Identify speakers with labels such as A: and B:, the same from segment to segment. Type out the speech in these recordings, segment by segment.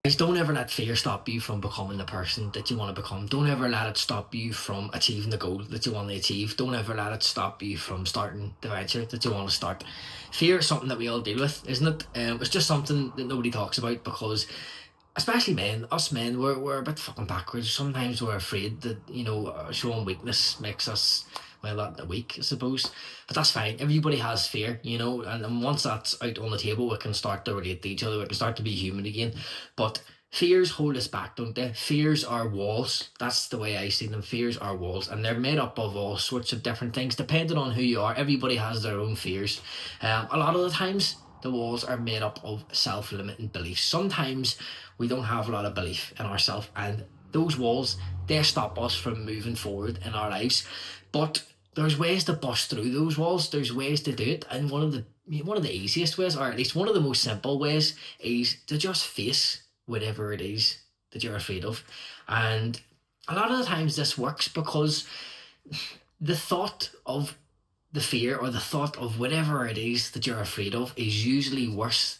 A: Guys, don't ever let fear stop you from becoming the person that you want to become. Don't ever let it stop you from achieving the goal that you want to achieve. Don't ever let it stop you from starting the venture that you want to start. Fear is something that we all deal with, isn't it? It's just something that nobody talks about because, especially men, us men, we're a bit fucking backwards. Sometimes we're afraid that, showing weakness makes us, well, not weak, I suppose. But that's fine. Everybody has fear, and once that's out on the table, we can start to relate to each other. We can start to be human again. But fears hold us back, don't they? Fears are walls. That's the way I see them. Fears are walls, and they're made up of all sorts of different things, depending on who you are. Everybody has their own fears. A lot of the times, the walls are made up of self-limiting beliefs. Sometimes we don't have a lot of belief in ourselves, and those walls, they stop us from moving forward in our lives. But there's ways to bust through those walls. There's ways to do it, and one of the easiest ways, or at least one of the most simple ways, is to just face whatever it is that you're afraid of. And a lot of the times this works because the thought of the fear or the thought of whatever it is that you're afraid of is usually worse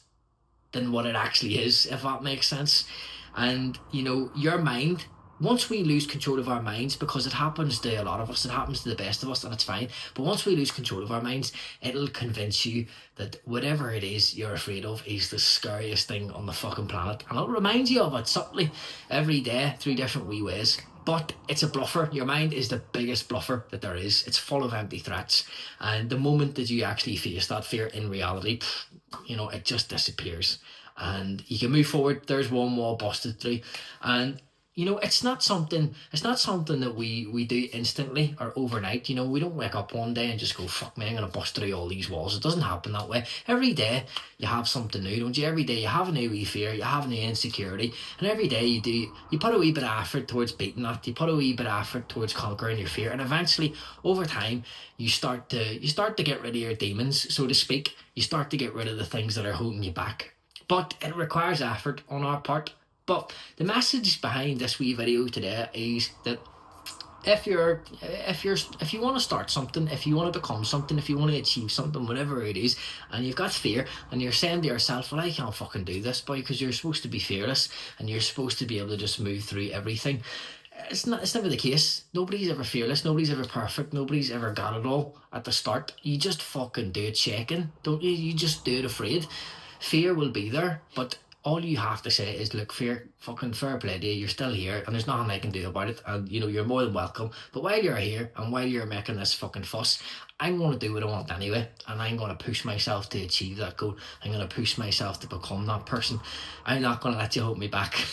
A: than what it actually is, if that makes sense. And your mind, once we lose control of our minds, because it happens to a lot of us, it happens to the best of us, and it's fine. But once we lose control of our minds, it'll convince you that whatever it is you're afraid of is the scariest thing on the fucking planet. And it'll remind you of it subtly every day through different wee ways. But it's a bluffer. Your mind is the biggest bluffer that there is. It's full of empty threats. And the moment that you actually face that fear in reality, it just disappears. And you can move forward. There's one wall busted through. And it's not something that we do instantly or overnight. We don't wake up one day and just go, fuck me, I'm going to bust through all these walls. It doesn't happen that way. Every day you have something new, don't you? Every day you have a new wee fear, you have a new insecurity, and every day you put a wee bit of effort towards beating that. You put a wee bit of effort towards conquering your fear, and eventually over time you start to get rid of your demons, so to speak. You start to get rid of the things that are holding you back. But it requires effort on our part. But the message behind this wee video today is that if you want to start something, if you want to become something, if you want to achieve something, whatever it is, and you've got fear, and you're saying to yourself, well, I can't fucking do this, boy, because you're supposed to be fearless, and you're supposed to be able to just move through everything. It's never the case. Nobody's ever fearless, nobody's ever perfect, nobody's ever got it all at the start. You just fucking do it shaking, don't you? You just do it afraid. Fear will be there, but all you have to say is, look, fear, fucking fair play to you, you're still here, and there's nothing I can do about it, and you're more than welcome. But while you're here, and while you're making this fucking fuss, I'm going to do what I want anyway, and I'm going to push myself to achieve that goal. I'm going to push myself to become that person. I'm not going to let you hold me back.